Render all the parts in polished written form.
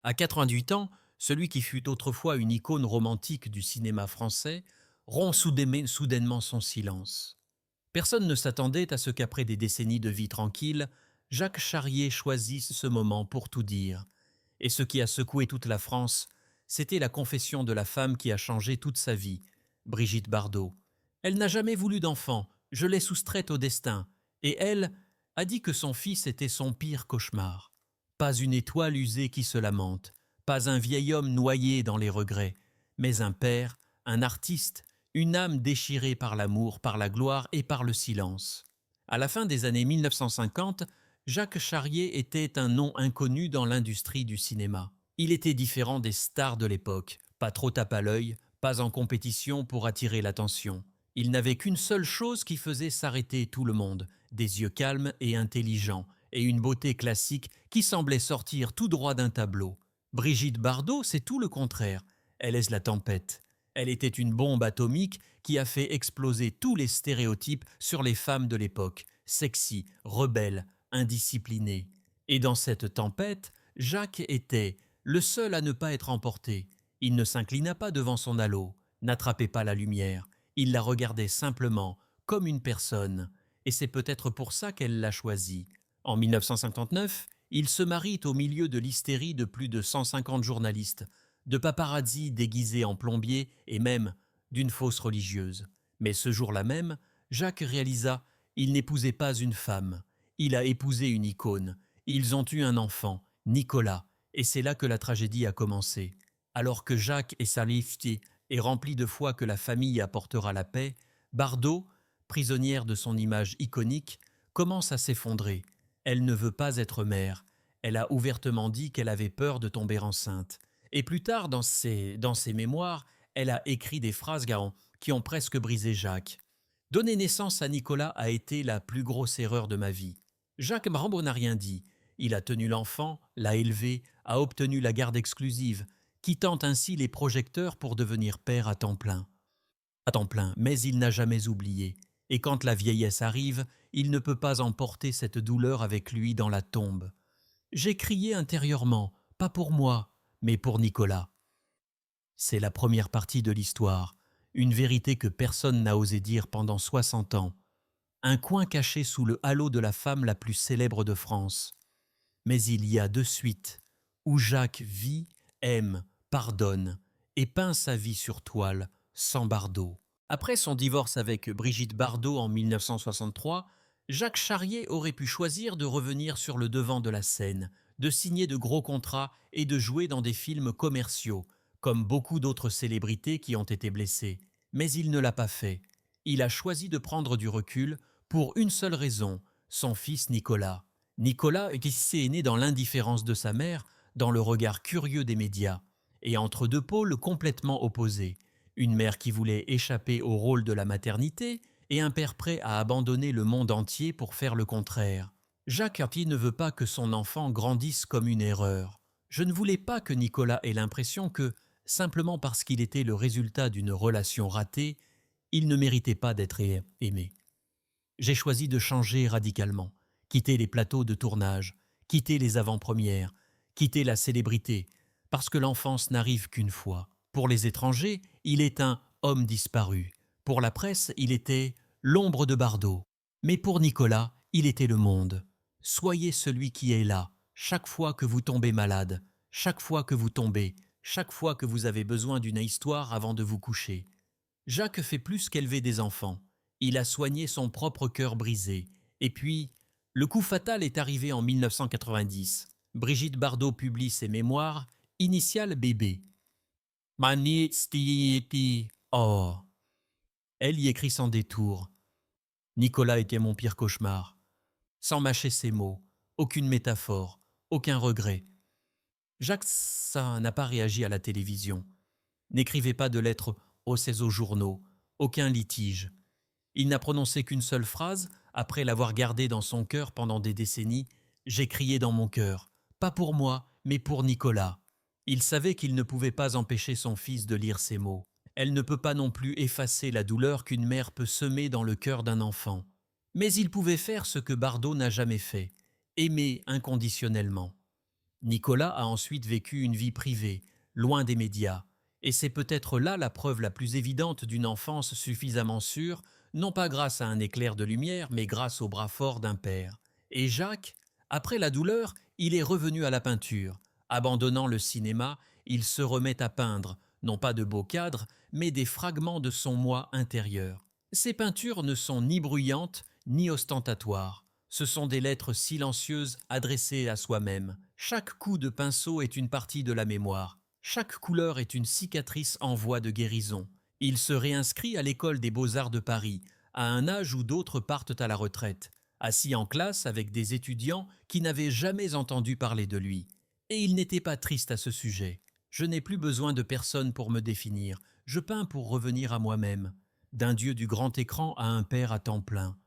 À 88 ans, celui qui fut autrefois une icône romantique du cinéma français rompt soudainement son silence. Personne ne s'attendait à ce qu'après des décennies de vie tranquille, Jacques Charrier choisisse ce moment pour tout dire. Et ce qui a secoué toute la France, c'était la confession de la femme qui a changé toute sa vie, Brigitte Bardot. Elle n'a jamais voulu d'enfant, je l'ai soustraite au destin, et elle a dit que son fils était son pire cauchemar. Pas une étoile usée qui se lamente, pas un vieil homme noyé dans les regrets, mais un père, un artiste, une âme déchirée par l'amour, par la gloire et par le silence. À la fin des années 1950, Jacques Charrier était un nom inconnu dans l'industrie du cinéma. Il était différent des stars de l'époque, pas trop tape à l'œil, pas en compétition pour attirer l'attention. Il n'avait qu'une seule chose qui faisait s'arrêter tout le monde, des yeux calmes et intelligents, et une beauté classique qui semblait sortir tout droit d'un tableau. Brigitte Bardot, c'est tout le contraire. Elle est la tempête. Elle était une bombe atomique qui a fait exploser tous les stéréotypes sur les femmes de l'époque, sexy, rebelles, indisciplinées. Et dans cette tempête, Jacques était le seul à ne pas être emporté. Il ne s'inclina pas devant son halo, n'attrapait pas la lumière, il la regardait simplement, comme une personne, et c'est peut-être pour ça qu'elle l'a choisi. En 1959, il se marie au milieu de l'hystérie de plus de 150 journalistes, de paparazzi déguisés en plombiers et même d'une fausse religieuse. Mais ce jour-là même, Jacques réalisa, il n'épousait pas une femme, il a épousé une icône. Ils ont eu un enfant, Nicolas, et c'est là que la tragédie a commencé. Alors que Jacques et sa liftie est rempli de foi que la famille apportera la paix, Bardot, prisonnière de son image iconique, commence à s'effondrer. Elle ne veut pas être mère. Elle a ouvertement dit qu'elle avait peur de tomber enceinte. Et plus tard, dans ses mémoires, elle a écrit des phrases qui ont presque brisé Jacques. Donner naissance à Nicolas a été la plus grosse erreur de ma vie. Jacques Marambot n'a rien dit. Il a tenu l'enfant, l'a élevé, a obtenu la garde exclusive, quittant ainsi les projecteurs pour devenir père à temps plein. À temps plein, mais il n'a jamais oublié. Et quand la vieillesse arrive, il ne peut pas emporter cette douleur avec lui dans la tombe. J'ai crié intérieurement, pas pour moi, mais pour Nicolas. C'est la première partie de l'histoire, une vérité que personne n'a osé dire pendant 60 ans. Un coin caché sous le halo de la femme la plus célèbre de France. Mais il y a deux suites, où Jacques vit, aime, pardonne, et peint sa vie sur toile, sans Bardot. Après son divorce avec Brigitte Bardot en 1963, Jacques Charrier aurait pu choisir de revenir sur le devant de la scène, de signer de gros contrats et de jouer dans des films commerciaux, comme beaucoup d'autres célébrités qui ont été blessées. Mais il ne l'a pas fait. Il a choisi de prendre du recul pour une seule raison, son fils Nicolas. Nicolas qui s'est né dans l'indifférence de sa mère, dans le regard curieux des médias, et entre deux pôles complètement opposés. Une mère qui voulait échapper au rôle de la maternité et un père prêt à abandonner le monde entier pour faire le contraire. Jacques Cartier ne veut pas que son enfant grandisse comme une erreur. Je ne voulais pas que Nicolas ait l'impression que, simplement parce qu'il était le résultat d'une relation ratée, il ne méritait pas d'être aimé. J'ai choisi de changer radicalement, quitter les plateaux de tournage, quitter les avant-premières, quitter la célébrité, parce que l'enfance n'arrive qu'une fois. Pour les étrangers, il est un homme disparu. Pour la presse, il était l'ombre de Bardot. Mais pour Nicolas, il était le monde. Soyez celui qui est là, chaque fois que vous tombez malade, chaque fois que vous tombez, chaque fois que vous avez besoin d'une histoire avant de vous coucher. Jacques fait plus qu'élever des enfants. Il a soigné son propre cœur brisé. Et puis, le coup fatal est arrivé en 1990. Brigitte Bardot publie ses mémoires, initiales bébé. Mani stieti oh. Elle y écrit sans détour. Nicolas était mon pire cauchemar. Sans mâcher ses mots, aucune métaphore, aucun regret. Jacques ça n'a pas réagi à la télévision. N'écrivait pas de lettres aux journaux, aucun litige. Il n'a prononcé qu'une seule phrase, après l'avoir gardée dans son cœur pendant des décennies. J'ai crié dans mon cœur, pas pour moi, mais pour Nicolas. Il savait qu'il ne pouvait pas empêcher son fils de lire ces mots. Elle ne peut pas non plus effacer la douleur qu'une mère peut semer dans le cœur d'un enfant. Mais il pouvait faire ce que Bardot n'a jamais fait, aimer inconditionnellement. Nicolas a ensuite vécu une vie privée, loin des médias, et c'est peut-être là la preuve la plus évidente d'une enfance suffisamment sûre, non pas grâce à un éclair de lumière, mais grâce au bras fort d'un père. Et Jacques, après la douleur, il est revenu à la peinture. Abandonnant le cinéma, il se remet à peindre, non pas de beaux cadres, mais des fragments de son moi intérieur. Ses peintures ne sont ni bruyantes, ni ostentatoires. Ce sont des lettres silencieuses adressées à soi-même. Chaque coup de pinceau est une partie de la mémoire. Chaque couleur est une cicatrice en voie de guérison. Il se réinscrit à l'école des beaux-arts de Paris, à un âge où d'autres partent à la retraite, assis en classe avec des étudiants qui n'avaient jamais entendu parler de lui. Et il n'était pas triste à ce sujet. Je n'ai plus besoin de personne pour me définir. Je peins pour revenir à moi-même. D'un dieu du grand écran à un père à temps plein.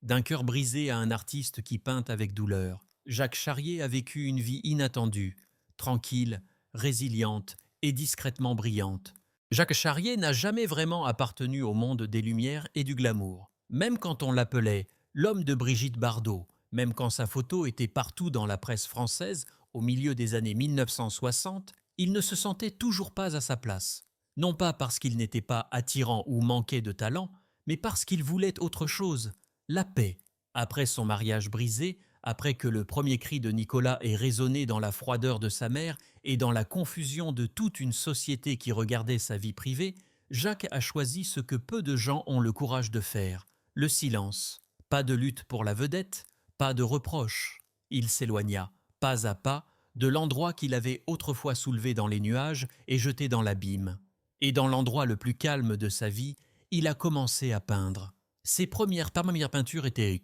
D'un cœur brisé à un artiste qui peint avec douleur. Jacques Charrier a vécu une vie inattendue, tranquille, résiliente et discrètement brillante. Jacques Charrier n'a jamais vraiment appartenu au monde des lumières et du glamour. Même quand on l'appelait l'homme de Brigitte Bardot, même quand sa photo était partout dans la presse française au milieu des années 1960, il ne se sentait toujours pas à sa place. Non pas parce qu'il n'était pas attirant ou manquait de talent, mais parce qu'il voulait autre chose, la paix. Après son mariage brisé, après que le premier cri de Nicolas ait résonné dans la froideur de sa mère et dans la confusion de toute une société qui regardait sa vie privée, Jacques a choisi ce que peu de gens ont le courage de faire, le silence. Pas de lutte pour la vedette, pas de reproche. Il s'éloigna, pas à pas, de l'endroit qu'il avait autrefois soulevé dans les nuages et jeté dans l'abîme. Et dans l'endroit le plus calme de sa vie, il a commencé à peindre. Ses premières peintures étaient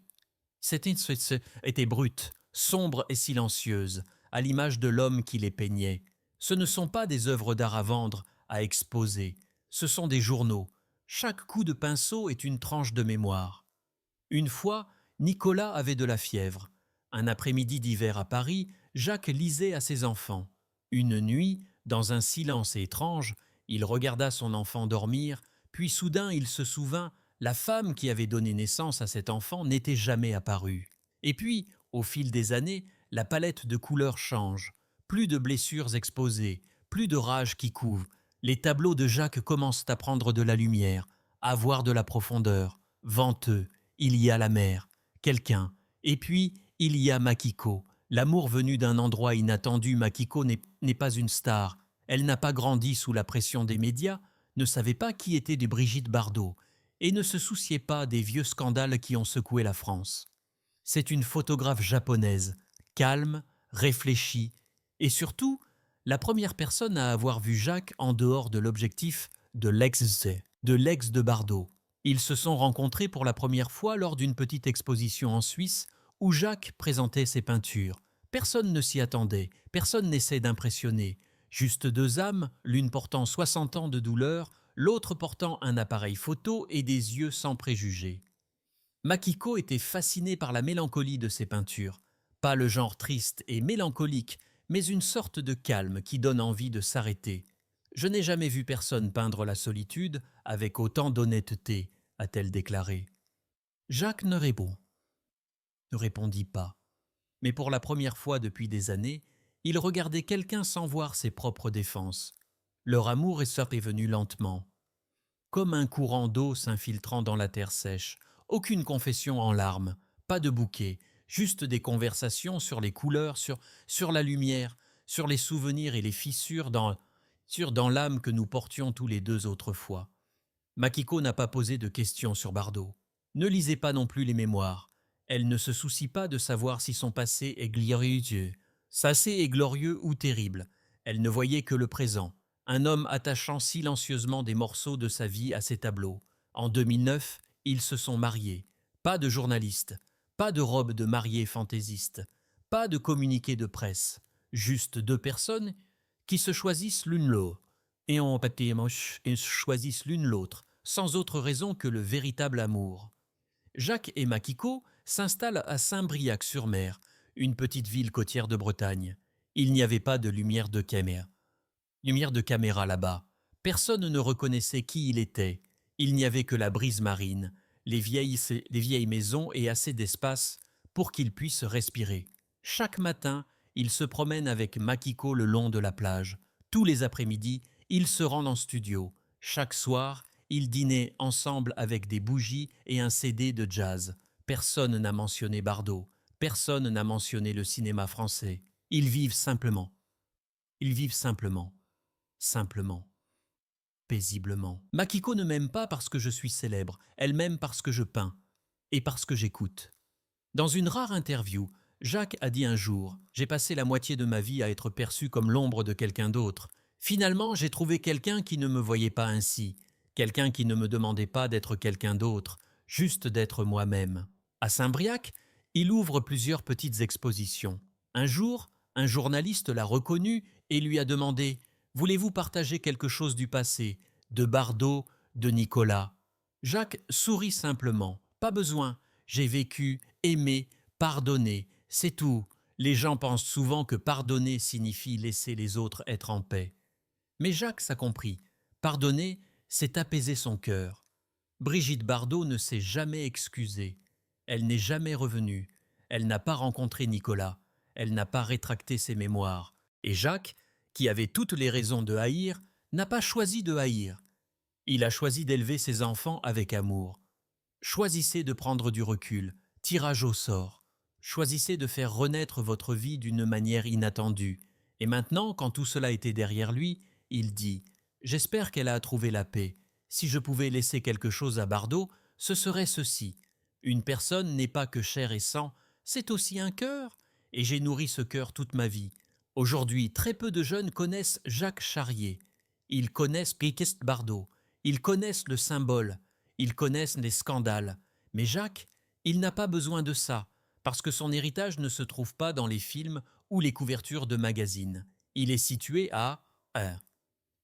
brutes, sombres et silencieuses, à l'image de l'homme qui les peignait. Ce ne sont pas des œuvres d'art à vendre, à exposer. Ce sont des journaux. Chaque coup de pinceau est une tranche de mémoire. Une fois, Nicolas avait de la fièvre. Un après-midi d'hiver à Paris, Jacques lisait à ses enfants. Une nuit, dans un silence étrange, il regarda son enfant dormir, puis soudain il se souvint, la femme qui avait donné naissance à cet enfant n'était jamais apparue. Et puis, au fil des années, la palette de couleurs change. Plus de blessures exposées, plus de rage qui couve. Les tableaux de Jacques commencent à prendre de la lumière, à voir de la profondeur. Venteux, il y a la mer, quelqu'un. Et puis, il y a Makiko. L'amour venu d'un endroit inattendu, Makiko n'est pas une star. Elle n'a pas grandi sous la pression des médias, ne savait pas qui était des Brigitte Bardot et ne se souciait pas des vieux scandales qui ont secoué la France. C'est une photographe japonaise, calme, réfléchie, et surtout, la première personne à avoir vu Jacques en dehors de l'objectif de l'ex de Bardot. Ils se sont rencontrés pour la première fois lors d'une petite exposition en Suisse où Jacques présentait ses peintures. Personne ne s'y attendait, personne n'essaie d'impressionner. Juste deux âmes, l'une portant 60 ans de douleur, l'autre portant un appareil photo et des yeux sans préjugés. Makiko était fascinée par la mélancolie de ses peintures. Pas le genre triste et mélancolique, mais une sorte de calme qui donne envie de s'arrêter. Je n'ai jamais vu personne peindre la solitude avec autant d'honnêteté, a-t-elle déclaré. Jacques ne répondit pas. Mais pour la première fois depuis des années, il regardait quelqu'un sans voir ses propres défenses. Leur amour est venu lentement, comme un courant d'eau s'infiltrant dans la terre sèche. Aucune confession en larmes, pas de bouquet, juste des conversations sur les couleurs, sur la lumière, sur les souvenirs et les fissures dans l'âme que nous portions tous les deux autrefois. Makiko n'a pas posé de questions sur Bardot. Ne lisez pas non plus les mémoires. Elle ne se soucie pas de savoir si son passé est glorieux. Glorieux ou terrible. Elle ne voyait que le présent. Un homme attachant silencieusement des morceaux de sa vie à ses tableaux. En 2009, ils se sont mariés. Pas de journaliste, pas de robe de mariée fantaisiste, pas de communiqué de presse. Juste deux personnes qui se choisissent l'une l'autre. Et choisissent l'une l'autre, sans autre raison que le véritable amour. Jacques et Makiko s'installent à Saint-Briac-sur-Mer, une petite ville côtière de Bretagne. Il n'y avait pas de lumière de caméra là-bas. Personne ne reconnaissait qui il était. Il n'y avait que la brise marine, les vieilles maisons et assez d'espace pour qu'il puisse respirer. Chaque matin, il se promène avec Makiko le long de la plage. Tous les après-midi, ils se rendent en studio. Chaque soir, ils dînaient ensemble avec des bougies et un CD de jazz. Personne n'a mentionné Bardot. Personne n'a mentionné le cinéma français. Ils vivent simplement. Ils vivent simplement. Simplement. Paisiblement. Makiko ne m'aime pas parce que je suis célèbre. Elle m'aime parce que je peins. Et parce que j'écoute. Dans une rare interview, Jacques a dit un jour « J'ai passé la moitié de ma vie à être perçu comme l'ombre de quelqu'un d'autre. Finalement, j'ai trouvé quelqu'un qui ne me voyait pas ainsi, quelqu'un qui ne me demandait pas d'être quelqu'un d'autre, juste d'être moi-même. » À Saint-Briac, il ouvre plusieurs petites expositions. Un jour, un journaliste l'a reconnu et lui a demandé « Voulez-vous partager quelque chose du passé, de Bardot, de Nicolas ?» Jacques sourit simplement « Pas besoin, j'ai vécu, aimé, pardonné, c'est tout. » Les gens pensent souvent que pardonner signifie laisser les autres être en paix. Mais Jacques a compris. Pardonner, c'est apaiser son cœur. Brigitte Bardot ne s'est jamais excusée. Elle n'est jamais revenue. Elle n'a pas rencontré Nicolas. Elle n'a pas rétracté ses mémoires. Et Jacques, qui avait toutes les raisons de haïr, n'a pas choisi de haïr. Il a choisi d'élever ses enfants avec amour. Choisissez de prendre du recul. Tirage au sort. Choisissez de faire renaître votre vie d'une manière inattendue. Et maintenant, quand tout cela était derrière lui, il dit « J'espère qu'elle a trouvé la paix. Si je pouvais laisser quelque chose à Bardot, ce serait ceci. Une personne n'est pas que chair et sang, c'est aussi un cœur. Et j'ai nourri ce cœur toute ma vie. Aujourd'hui, très peu de jeunes connaissent Jacques Charrier. Ils connaissent Brigitte Bardot. Ils connaissent le symbole. Ils connaissent les scandales. Mais Jacques, il n'a pas besoin de ça, parce que son héritage ne se trouve pas dans les films ou les couvertures de magazines. Il est situé à 1.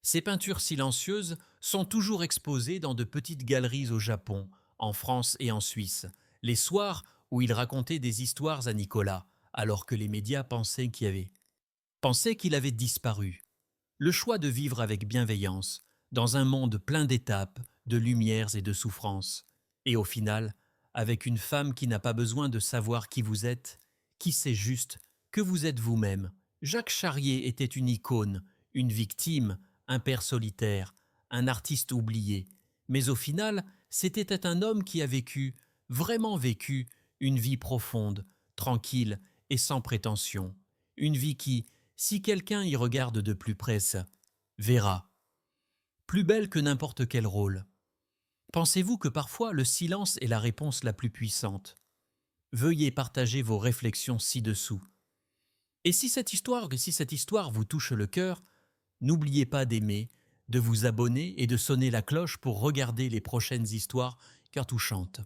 Ses peintures silencieuses sont toujours exposées dans de petites galeries au Japon, en France et en Suisse, les soirs où il racontait des histoires à Nicolas, alors que les médias pensaient qu'il avait disparu. Le choix de vivre avec bienveillance, dans un monde plein d'étapes, de lumières et de souffrances, et au final, avec une femme qui n'a pas besoin de savoir qui vous êtes, qui sait juste que vous êtes vous-même. Jacques Charrier était une icône, une victime, un père solitaire, un artiste oublié. Mais au final, c'était un homme qui a vécu, vraiment vécu, une vie profonde, tranquille et sans prétention. Une vie qui, si quelqu'un y regarde de plus près, verra. Plus belle que n'importe quel rôle. Pensez-vous que parfois le silence est la réponse la plus puissante? Veuillez partager vos réflexions ci-dessous. Et si cette histoire vous touche le cœur, n'oubliez pas d'aimer, de vous abonner et de sonner la cloche pour regarder les prochaines histoires cœur touchantes.